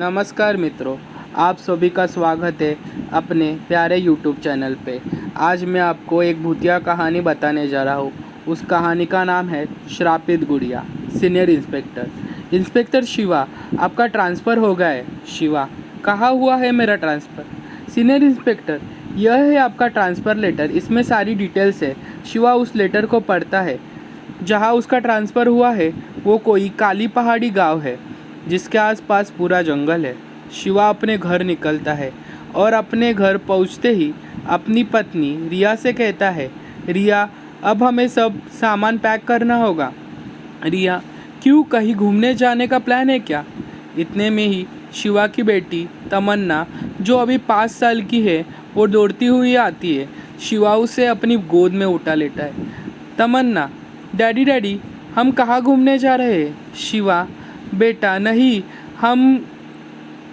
नमस्कार मित्रों, आप सभी का स्वागत है अपने प्यारे यूट्यूब चैनल पे। आज मैं आपको एक भूतिया कहानी बताने जा रहा हूँ। उस कहानी का नाम है श्रापित गुड़िया। सीनियर इंस्पेक्टर शिवा, आपका ट्रांसफ़र हो गया है। शिवा, कहाँ हुआ है मेरा ट्रांसफ़र? सीनियर इंस्पेक्टर, यह है आपका ट्रांसफ़र लेटर, इसमें सारी डिटेल्स है। शिवा उस लेटर को पढ़ता है। जहाँ उसका ट्रांसफ़र हुआ है वो कोई काली पहाड़ी गाँव है जिसके आसपास पूरा जंगल है। शिवा अपने घर निकलता है और अपने घर पहुंचते ही अपनी पत्नी रिया से कहता है, रिया, अब हमें सब सामान पैक करना होगा। रिया, क्यों, कहीं घूमने जाने का प्लान है क्या? इतने में ही शिवा की बेटी तमन्ना, जो अभी 5 साल की है, वो दौड़ती हुई आती है। शिवा उसे अपनी गोद में उठा लेता है। तमन्ना, डैडी डैडी, हम कहाँ घूमने जा रहे हैं? शिवा, बेटा नहीं, हम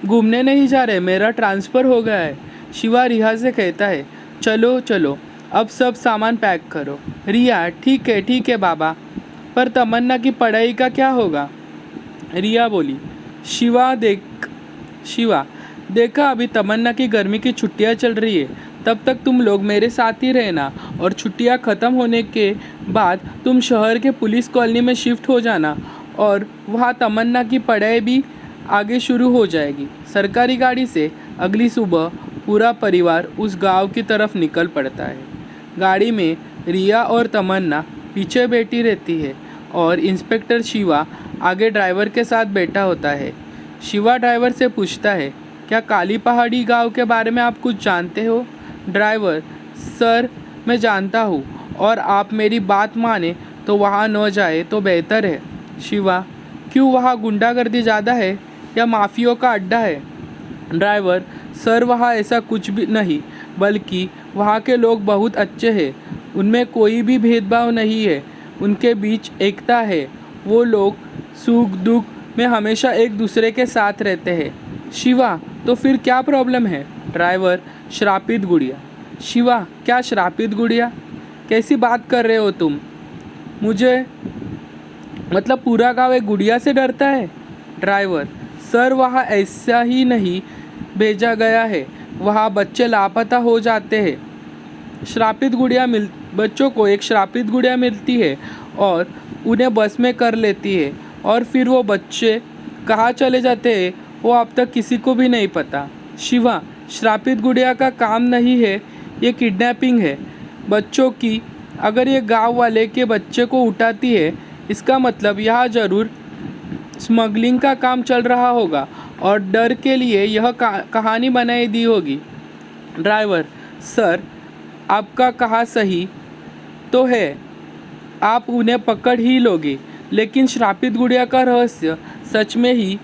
घूमने नहीं जा रहे, मेरा ट्रांसफ़र हो गया है। शिवा रिया से कहता है, चलो चलो, अब सब सामान पैक करो। रिया, ठीक है बाबा, पर तमन्ना की पढ़ाई का क्या होगा? रिया बोली, शिवा देखा, अभी तमन्ना की गर्मी की छुट्टियां चल रही है, तब तक तुम लोग मेरे साथ ही रहना और छुट्टियां ख़त्म होने के बाद तुम शहर के पुलिस कॉलोनी में शिफ्ट हो जाना और वहाँ तमन्ना की पढ़ाई भी आगे शुरू हो जाएगी। सरकारी गाड़ी से अगली सुबह पूरा परिवार उस गांव की तरफ निकल पड़ता है। गाड़ी में रिया और तमन्ना पीछे बैठी रहती है और इंस्पेक्टर शिवा आगे ड्राइवर के साथ बैठा होता है। शिवा ड्राइवर से पूछता है, क्या काली पहाड़ी गांव के बारे में आप कुछ जानते हो? ड्राइवर, सर, मैं जानता हूँ और आप मेरी बात माने तो वहाँ न जाए तो बेहतर है। शिवा, क्यों, वहाँ गुंडागर्दी ज़्यादा है या माफियों का अड्डा है? ड्राइवर, सर, वहाँ ऐसा कुछ भी नहीं, बल्कि वहाँ के लोग बहुत अच्छे हैं, उनमें कोई भी भेदभाव नहीं है, उनके बीच एकता है, वो लोग सुख दुख में हमेशा एक दूसरे के साथ रहते हैं। शिवा, तो फिर क्या प्रॉब्लम है? ड्राइवर, श्रापित गुड़िया। शिवा, क्या श्रापित गुड़िया? कैसी बात कर रहे हो तुम? मुझे मतलब पूरा गांव एक गुड़िया से डरता है? ड्राइवर, सर, वहाँ ऐसा ही नहीं भेजा गया है, वहाँ बच्चे लापता हो जाते हैं। बच्चों को एक श्रापित गुड़िया मिलती है और उन्हें बस में कर लेती है और फिर वो बच्चे कहाँ चले जाते हैं वो अब तक किसी को भी नहीं पता। शिवा, श्रापित गुड़िया का काम नहीं है, ये किडनैपिंग है बच्चों की। अगर ये गांव वाले के बच्चे को उठाती है, इसका मतलब यहाँ ज़रूर स्मगलिंग का काम चल रहा होगा और डर के लिए यह कहानी बनाई दी होगी। ड्राइवर, सर, आपका कहा सही तो है, आप उन्हें पकड़ ही लोगे, लेकिन श्रापित गुड़िया का रहस्य सच में ही,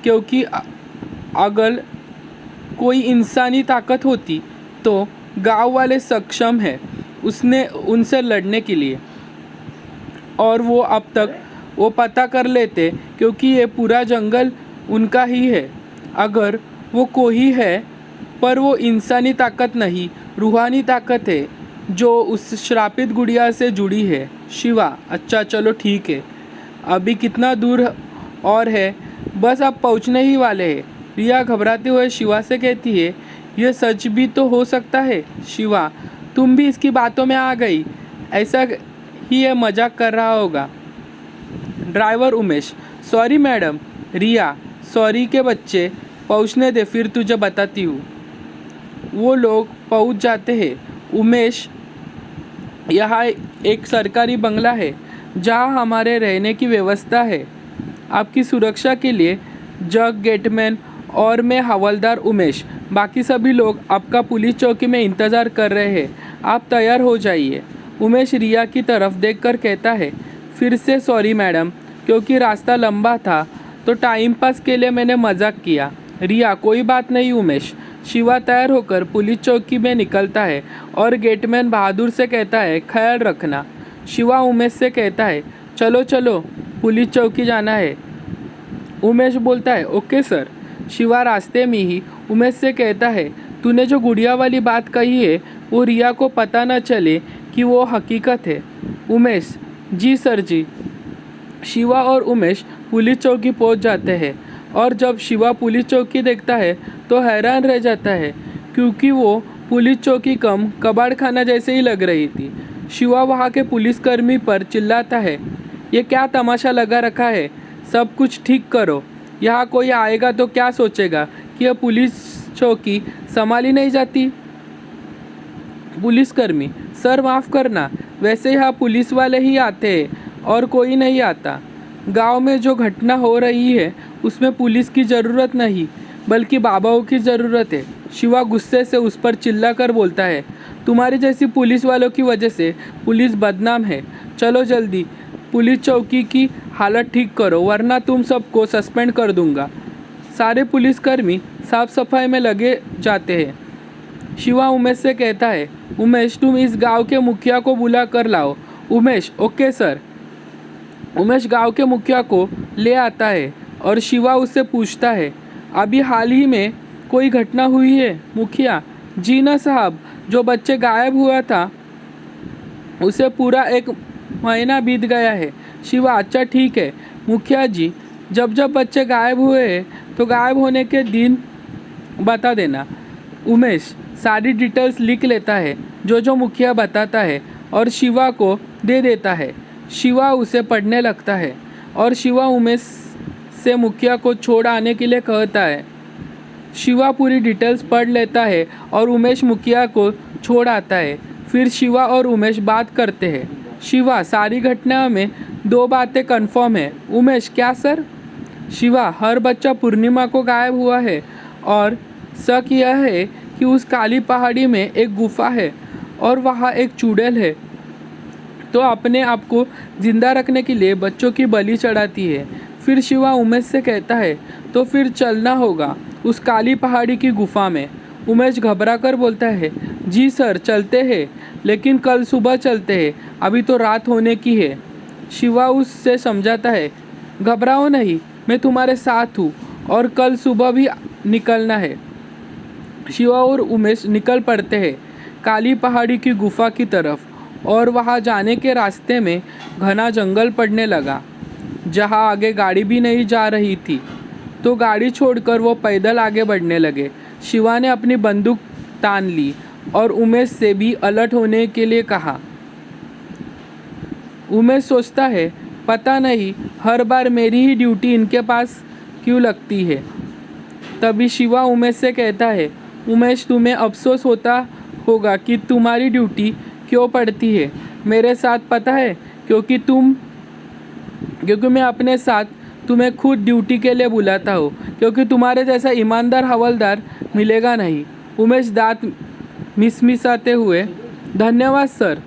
क्योंकि अगर कोई इंसानी ताकत होती तो गांव वाले सक्षम है उनसे लड़ने के लिए, और वो अब तक वो पता कर लेते, क्योंकि ये पूरा जंगल उनका ही है। अगर वो कोई है, पर वो इंसानी ताकत नहीं, रूहानी ताकत है जो उस श्रापित गुड़िया से जुड़ी है। शिवा, अच्छा चलो ठीक है, अभी कितना दूर और है? बस आप पहुंचने ही वाले हैं। रिया घबराते हुए शिवा से कहती है, यह सच भी तो हो सकता है। शिवा, तुम भी इसकी बातों में आ गई, ऐसा ही ये मजाक कर रहा होगा। Driver Umesh, sorry madam. Riya, sorry के बच्चे, पहुंचने दे, फिर तुझे बताती हूँ। वो लोग पहुंच जाते हैं। उमेश, यहाँ एक सरकारी बंगला है जहाँ हमारे रहने की व्यवस्था है। आपकी सुरक्षा के लिए जग, गेटमैन और मैं हवलदार उमेश, बाकी सभी लोग आपका पुलिस चौकी में इंतज़ार कर रहे हैं, आप तैयार हो जाइए। उमेश रिया की तरफ देखकर कहता है, फिर से सॉरी मैडम, क्योंकि रास्ता लंबा था तो टाइम पास के लिए मैंने मजाक किया। रिया, कोई बात नहीं उमेश। शिवा तैयार होकर पुलिस चौकी में निकलता है और गेटमैन बहादुर से कहता है, ख्याल रखना। शिवा उमेश से कहता है, चलो चलो, पुलिस चौकी जाना है। उमेश बोलता है, ओके सर। शिवा रास्ते में ही उमेश से कहता है, तूने जो गुड़िया वाली बात कही है वो रिया को पता न चले कि वो हकीकत है। उमेश, जी सर जी। शिवा और उमेश पुलिस चौकी पहुंच जाते हैं। और जब शिवा पुलिस चौकी देखता है तो हैरान रह जाता है, क्योंकि वो पुलिस चौकी कम कबाड़ खाना जैसे ही लग रही थी। शिवा वहाँ के पुलिसकर्मी पर चिल्लाता है, ये क्या तमाशा लगा रखा है, सब कुछ ठीक करो। यहाँ कोई आएगा तो क्या सोचेगा कि यह पुलिस चौकी संभाली नहीं जाती। पुलिसकर्मी, सर माफ़ करना, वैसे यहाँ पुलिस वाले ही आते हैं और कोई नहीं आता। गांव में जो घटना हो रही है उसमें पुलिस की ज़रूरत नहीं, बल्कि बाबाओं की ज़रूरत है। शिवा गुस्से से उस पर चिल्लाकर बोलता है, तुम्हारी जैसी पुलिस वालों की वजह से पुलिस बदनाम है। चलो जल्दी पुलिस चौकी की हालत ठीक करो, वरना तुम सबको सस्पेंड कर दूंगा। सारे पुलिसकर्मी साफ सफाई में लगे जाते हैं। शिवा उमेश से कहता है, उमेश तुम इस गांव के मुखिया को बुला कर लाओ। Umesh, okay sir. उमेश गांव के मुखिया को ले आता है और शिवा उससे पूछता है, अभी हाल ही में कोई घटना हुई है? मुखिया, जी ना साहब, जो बच्चे गायब हुआ था उसे पूरा 1 महीना बीत गया है। शिवा, अच्छा ठीक है मुखिया जी, जब जब बच्चे गायब हुए हैं तो गायब होने के दिन बता देना। उमेश सारी डिटेल्स लिख लेता है, जो मुखिया बताता है, और शिवा को दे देता है। शिवा उसे पढ़ने लगता है और शिवा उमेश से मुखिया को छोड़ आने के लिए कहता है। शिवा पूरी डिटेल्स पढ़ लेता है और उमेश मुखिया को छोड़ आता है। फिर शिवा और उमेश बात करते हैं। शिवा, सारी घटना में 2 बातें कंफर्म है। उमेश, क्या सर? शिवा, हर बच्चा पूर्णिमा को गायब हुआ है और शक यह है कि उस काली पहाड़ी में एक गुफा है और वहाँ एक चुड़ैल है, तो अपने आप को जिंदा रखने के लिए बच्चों की बलि चढ़ाती है। फिर शिवा उमेश से कहता है, तो फिर चलना होगा उस काली पहाड़ी की गुफा में। उमेश घबरा कर बोलता है, जी सर चलते हैं, लेकिन कल सुबह चलते हैं, अभी तो रात होने की है। शिवा उससे समझाता है, घबराओ नहीं, मैं तुम्हारे साथ हूँ और कल सुबह भी निकलना है। शिवा और उमेश निकल पड़ते हैं काली पहाड़ी की गुफा की तरफ, और वहाँ जाने के रास्ते में घना जंगल पड़ने लगा। जहाँ आगे गाड़ी भी नहीं जा रही थी, तो गाड़ी छोड़कर वो पैदल आगे बढ़ने लगे। शिवा ने अपनी बंदूक तान ली और उमेश से भी अलर्ट होने के लिए कहा। उमेश सोचता है, पता नहीं हर बार मेरी ही ड्यूटी इनके पास क्यों लगती है। तभी शिवा उमेश से कहता है, उमेश तुम्हें अफसोस होता होगा कि तुम्हारी ड्यूटी क्यों पड़ती है मेरे साथ, पता है? क्योंकि मैं अपने साथ तुम्हें खुद ड्यूटी के लिए बुलाता हूँ, क्योंकि तुम्हारे जैसा ईमानदार हवलदार मिलेगा नहीं। उमेश दांत मिसमिसाते हुए, धन्यवाद सर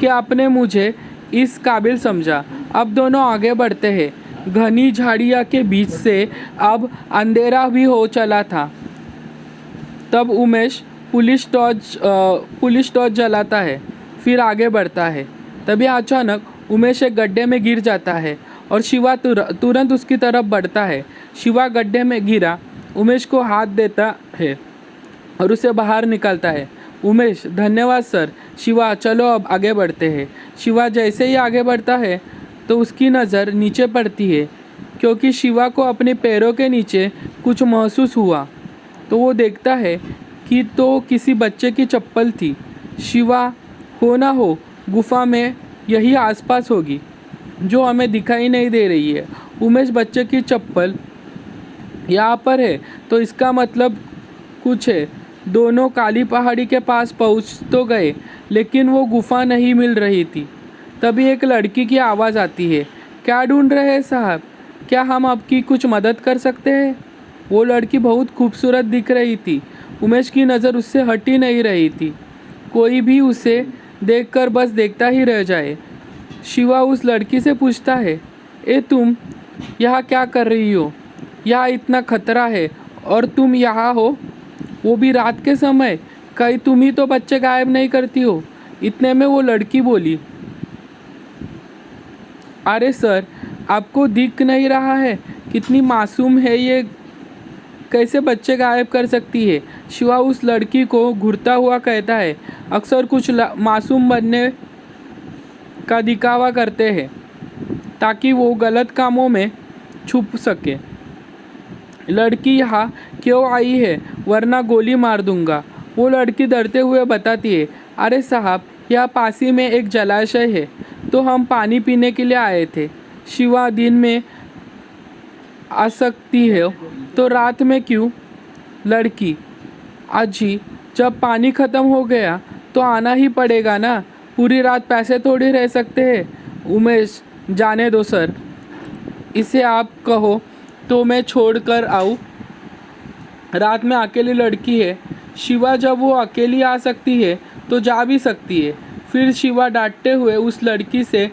कि आपने मुझे इस काबिल समझा। अब दोनों आगे बढ़ते हैं। घनी झाड़ियाँ के बीच से अब अंधेरा भी हो चला था। तब उमेश पुलिस टॉर्च जलाता है, फिर आगे बढ़ता है। तभी अचानक उमेश एक गड्ढे में गिर जाता है और शिवा तुरंत उसकी तरफ बढ़ता है। शिवा गड्ढे में गिरा उमेश को हाथ देता है और उसे बाहर निकालता है। उमेश, धन्यवाद सर। शिवा, चलो अब आगे बढ़ते हैं। शिवा जैसे ही आगे बढ़ता है तो उसकी नज़र नीचे पड़ती है, क्योंकि शिवा को अपने पैरों के नीचे कुछ महसूस हुआ। तो वो देखता है कि तो किसी बच्चे की चप्पल थी। शिवा, हो ना हो गुफा में यही आसपास होगी, जो हमें दिखाई नहीं दे रही है। उमेश, बच्चे की चप्पल यहाँ पर है, तो इसका मतलब कुछ है। दोनों काली पहाड़ी के पास पहुँच तो गए, लेकिन वो गुफा नहीं मिल रही थी। तभी एक लड़की की आवाज़ आती है, क्या ढूंढ रहे हैं साहब? क्या हम आपकी कुछ मदद कर सकते हैं? वो लड़की बहुत खूबसूरत दिख रही थी। उमेश की नज़र उससे हट ही नहीं रही थी। कोई भी उसे देखकर बस देखता ही रह जाए। शिवा उस लड़की से पूछता है, तुम यहाँ क्या कर रही हो? यहाँ इतना खतरा है और तुम यहाँ हो, वो भी रात के समय? कहीं तुम ही तो बच्चे गायब नहीं करती हो? इतने में वो लड़की बोली, अरे सर, आपको दिख नहीं रहा है कितनी मासूम है ये, कैसे बच्चे गायब कर सकती है? शिवा उस लड़की को घूरता हुआ कहता है, अक्सर कुछ मासूम बनने का दिखावा करते हैं ताकि वो गलत कामों में छुप सके। लड़की यहाँ क्यों आई है, वरना गोली मार दूंगा। वो लड़की डरते हुए बताती है, अरे साहब, यहाँ पास ही में एक जलाशय है, तो हम पानी पीने के लिए आए थे। शिवा, दिन में आ सकती है तो रात में क्यों? लड़की, अजी, जब पानी ख़त्म हो गया तो आना ही पड़ेगा ना, पूरी रात पैसे थोड़ी रह सकते हैं। उमेश, जाने दो सर, इसे आप कहो तो मैं छोड़ कर आऊँ। रात में अकेली लड़की है। शिवा, जब वो अकेली आ सकती है तो जा भी सकती है। फिर शिवा डांटते हुए उस लड़की से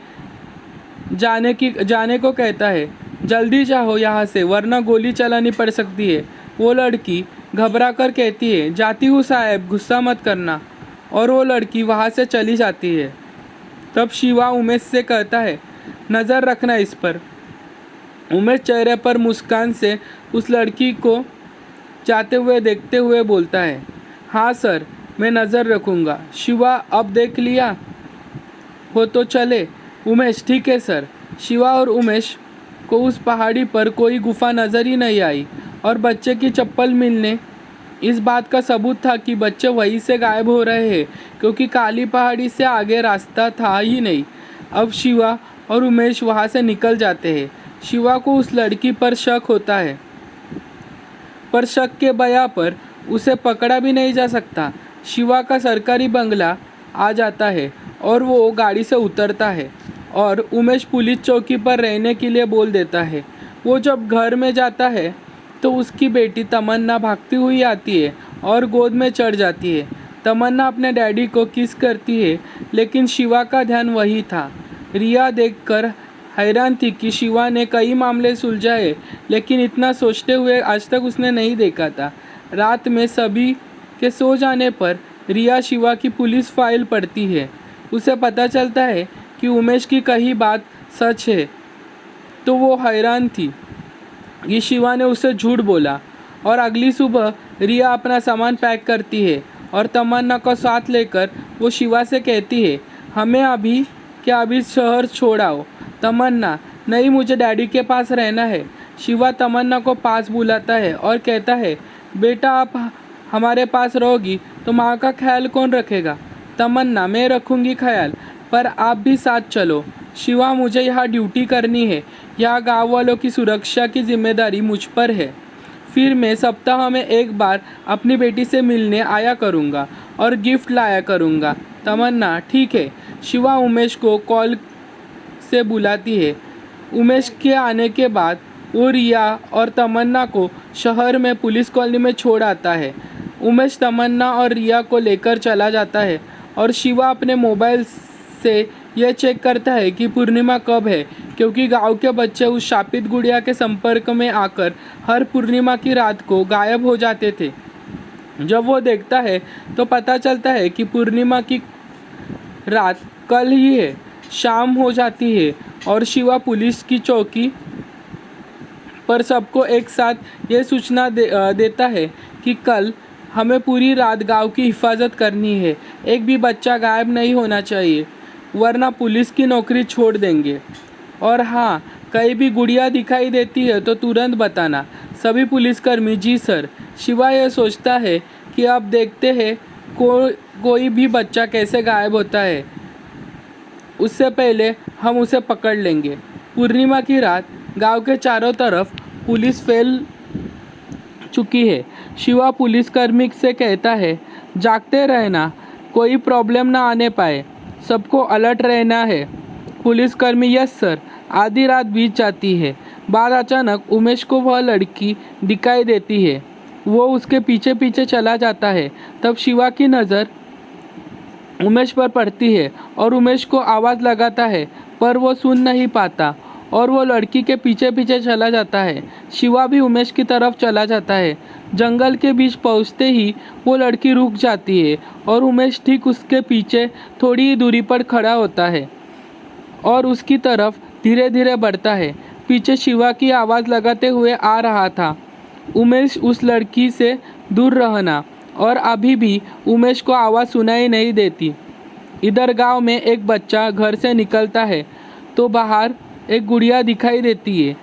जाने को कहता है, जल्दी जाओ यहाँ से, वरना गोली चलानी पड़ सकती है। वो लड़की घबरा कर कहती है, जाती हूँ साहब, गुस्सा मत करना। और वो लड़की वहाँ से चली जाती है। तब शिवा उमेश से कहता है, नज़र रखना इस पर। उमेश चेहरे पर मुस्कान से उस लड़की को जाते हुए देखते हुए बोलता है, हाँ सर, मैं नज़र रखूँगा। शिवा, अब देख लिया हो तो चले। उमेश, ठीक है सर। शिवा और उमेश को उस पहाड़ी पर कोई गुफा नज़र ही नहीं आई और बच्चे की चप्पल मिलने इस बात का सबूत था कि बच्चे वहीं से गायब हो रहे हैं, क्योंकि काली पहाड़ी से आगे रास्ता था ही नहीं। अब शिवा और उमेश वहाँ से निकल जाते हैं। शिवा को उस लड़की पर शक होता है, पर शक के बया पर उसे पकड़ा भी नहीं जा सकता। शिवा का सरकारी बंगला आ जाता है और वो गाड़ी से उतरता है और उमेश पुलिस चौकी पर रहने के लिए बोल देता है। वो जब घर में जाता है तो उसकी बेटी तमन्ना भागती हुई आती है और गोद में चढ़ जाती है। तमन्ना अपने डैडी को किस करती है, लेकिन शिवा का ध्यान वही था। रिया देखकर हैरान थी कि शिवा ने कई मामले सुलझाए, लेकिन इतना सोचते हुए आज तक उसने नहीं देखा था। रात में सभी के सो जाने पर रिया शिवा की पुलिस फाइल पढ़ती है। उसे पता चलता है कि उमेश की कही बात सच है, तो वो हैरान थी कि शिवा ने उसे झूठ बोला। और अगली सुबह रिया अपना सामान पैक करती है और तमन्ना को साथ लेकर वो शिवा से कहती है, हमें अभी शहर छोड़ाओ। तमन्ना, नहीं, मुझे डैडी के पास रहना है। शिवा तमन्ना को पास बुलाता है और कहता है, बेटा, आप हमारे पास रहोगी तो माँ का ख्याल कौन रखेगा? तमन्ना, मैं रखूँगी ख्याल, पर आप भी साथ चलो। शिवा, मुझे यहाँ ड्यूटी करनी है, यहाँ गाँव वालों की सुरक्षा की जिम्मेदारी मुझ पर है। फिर मैं सप्ताह में एक बार अपनी बेटी से मिलने आया करूँगा और गिफ्ट लाया करूँगा। तमन्ना, ठीक है। शिवा उमेश को कॉल से बुलाती है। उमेश के आने के बाद वो रिया और तमन्ना को शहर में पुलिस कॉलोनी में छोड़ आता है। उमेश तमन्ना और रिया को लेकर चला जाता है और शिवा अपने मोबाइल से यह चेक करता है कि पूर्णिमा कब है, क्योंकि गांव के बच्चे उस शापित गुड़िया के संपर्क में आकर हर पूर्णिमा की रात को गायब हो जाते थे। जब वो देखता है तो पता चलता है कि पूर्णिमा की रात कल ही है। शाम हो जाती है और शिवा पुलिस की चौकी पर सबको एक साथ ये सूचना देता है कि कल हमें पूरी रात गांव की हिफाजत करनी है। एक भी बच्चा गायब नहीं होना चाहिए, वरना पुलिस की नौकरी छोड़ देंगे। और हाँ, कहीं भी गुड़िया दिखाई देती है तो तुरंत बताना। सभी पुलिसकर्मी, जी सर। शिवा यह सोचता है कि अब देखते हैं कोई भी बच्चा कैसे गायब होता है, उससे पहले हम उसे पकड़ लेंगे। पूर्णिमा की रात गांव के चारों तरफ पुलिस फैल चुकी है। शिवा पुलिसकर्मी से कहता है, जागते रहना, कोई प्रॉब्लम ना आने पाए, सबको अलर्ट रहना है। पुलिसकर्मी, यस सर। आधी रात बीत जाती है। बाद अचानक उमेश को वह लड़की दिखाई देती है। वो उसके पीछे पीछे चला जाता है। तब शिवा की नज़र उमेश पर पड़ती है और उमेश को आवाज़ लगाता है, पर वो सुन नहीं पाता और वो लड़की के पीछे पीछे चला जाता है। शिवा भी उमेश की तरफ चला जाता है। जंगल के बीच पहुंचते ही वो लड़की रुक जाती है और उमेश ठीक उसके पीछे थोड़ी ही दूरी पर खड़ा होता है और उसकी तरफ धीरे धीरे बढ़ता है। पीछे शिवा की आवाज़ लगाते हुए आ रहा था, उमेश, उस लड़की से दूर रहना। और अभी भी उमेश को आवाज़ सुनाई नहीं देती। इधर गांव में एक बच्चा घर से निकलता है तो बाहर एक गुड़िया दिखाई देती है।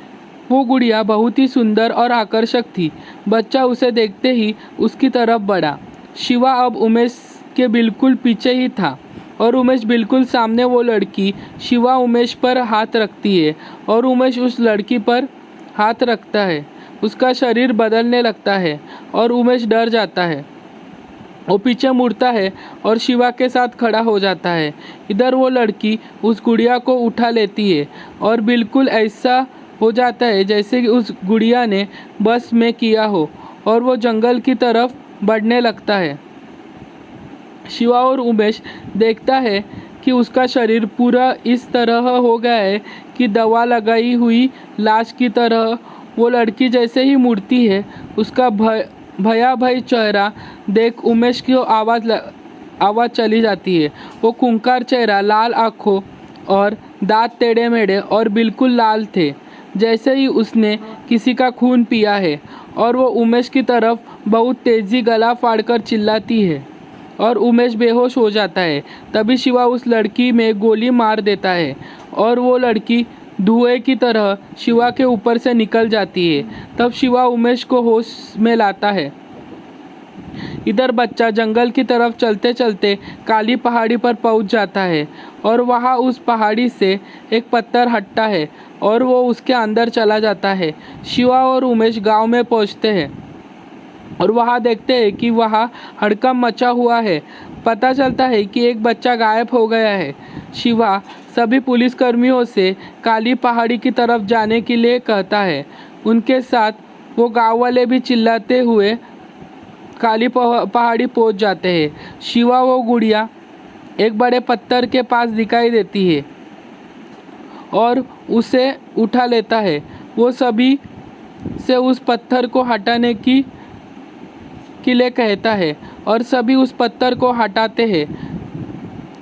वो गुड़िया बहुत ही सुंदर और आकर्षक थी। बच्चा उसे देखते ही उसकी तरफ बढ़ा। शिवा अब उमेश के बिल्कुल पीछे ही था और उमेश बिल्कुल सामने। वो लड़की शिवा उमेश पर हाथ रखती है और उमेश उस लड़की पर हाथ रखता है। उसका शरीर बदलने लगता है और उमेश डर जाता है। वो पीछे मुड़ता है और शिवा के साथ खड़ा हो जाता है। इधर वो लड़की उस गुड़िया को उठा लेती है और बिल्कुल ऐसा हो जाता है जैसे कि उस गुड़िया ने बस में किया हो और वो जंगल की तरफ बढ़ने लगता है। शिवा और उमेश देखता है कि उसका शरीर पूरा इस तरह हो गया है कि दवा लगाई हुई लाश की तरह। वो लड़की जैसे ही मुड़ती है, उसका भयाभय चेहरा देख उमेश की आवाज़ चली जाती है। वो खूंखार चेहरा, लाल आँखों और दांत टेढ़े मेढ़े और बिल्कुल लाल थे, जैसे ही उसने किसी का खून पिया है। और वो उमेश की तरफ बहुत तेज़ी गला फाड़कर चिल्लाती है और उमेश बेहोश हो जाता है। तभी शिवा उस लड़की में गोली मार देता है और वो लड़की धुएं की तरह शिवा के ऊपर से निकल जाती है। तब शिवा उमेश को होश में लाता है। इधर बच्चा जंगल की तरफ चलते चलते काली पहाड़ी पर पहुंच जाता है और वहां उस पहाड़ी से एक पत्थर हटता है और वो उसके अंदर चला जाता है। शिवा और उमेश गांव में पहुंचते हैं और वहाँ देखते हैं कि वहाँ हड़कंप मचा हुआ है। पता चलता है कि एक बच्चा गायब हो गया है। शिवा सभी पुलिसकर्मियों से काली पहाड़ी की तरफ जाने के लिए कहता है। उनके साथ वो गांव वाले भी चिल्लाते हुए काली पहाड़ी पहुंच जाते हैं। शिवा वो गुड़िया एक बड़े पत्थर के पास दिखाई देती है और उसे उठा लेता है। वो सभी से उस पत्थर को हटाने के लिए कहता है और सभी उस पत्थर को हटाते हैं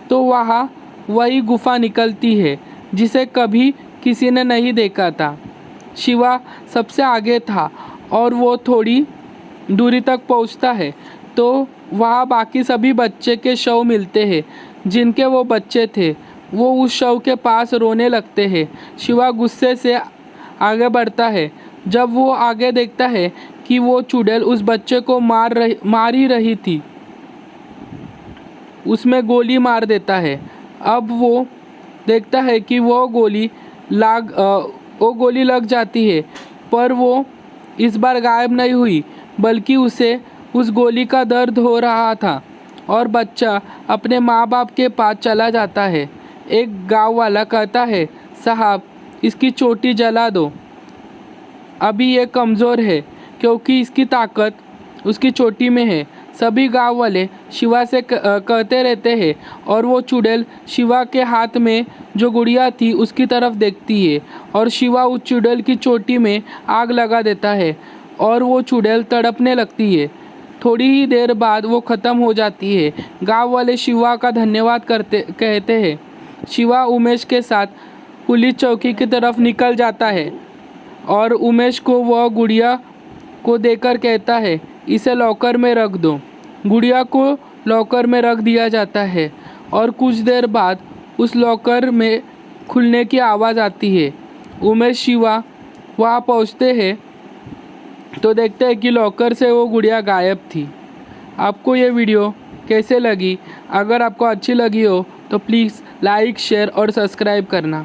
तो वहाँ वही गुफा निकलती है जिसे कभी किसी ने नहीं देखा था। शिवा सबसे आगे था और वो थोड़ी दूरी तक पहुँचता है तो वहाँ बाकी सभी बच्चे के शव मिलते हैं जिनके वो बच्चे थे। वो उस शव के पास रोने लगते हैं। शिवा गुस्से से आगे बढ़ता है। जब वो आगे देखता है कि वो चुड़ैल उस बच्चे को मार ही रही थी, उसमें गोली मार देता है। अब वो देखता है कि वो गोली लग जाती है, पर वो इस बार गायब नहीं हुई, बल्कि उसे उस गोली का दर्द हो रहा था और बच्चा अपने माँ बाप के पास चला जाता है। एक गांव वाला कहता है, साहब इसकी चोटी जला दो, अभी ये कमज़ोर है क्योंकि इसकी ताकत उसकी चोटी में है। सभी गांव वाले शिवा से कहते रहते हैं और वो चुड़ैल शिवा के हाथ में जो गुड़िया थी उसकी तरफ देखती है और शिवा उस चुड़ैल की चोटी में आग लगा देता है और वो चुड़ैल तड़पने लगती है। थोड़ी ही देर बाद वो ख़त्म हो जाती है। गांव वाले शिवा का धन्यवाद कहते हैं। शिवा उमेश के साथ पुलिस चौकी की तरफ निकल जाता है और उमेश को वह गुड़िया को देकर कहता है, इसे लॉकर में रख दो। गुड़िया को लॉकर में रख दिया जाता है और कुछ देर बाद उस लॉकर में खुलने की आवाज़ आती है। उमेश शिवा वहाँ पहुँचते हैं तो देखते हैं कि लॉकर से वो गुड़िया गायब थी। आपको ये वीडियो कैसे लगी? अगर आपको अच्छी लगी हो तो प्लीज़ लाइक, शेयर और सब्सक्राइब करना।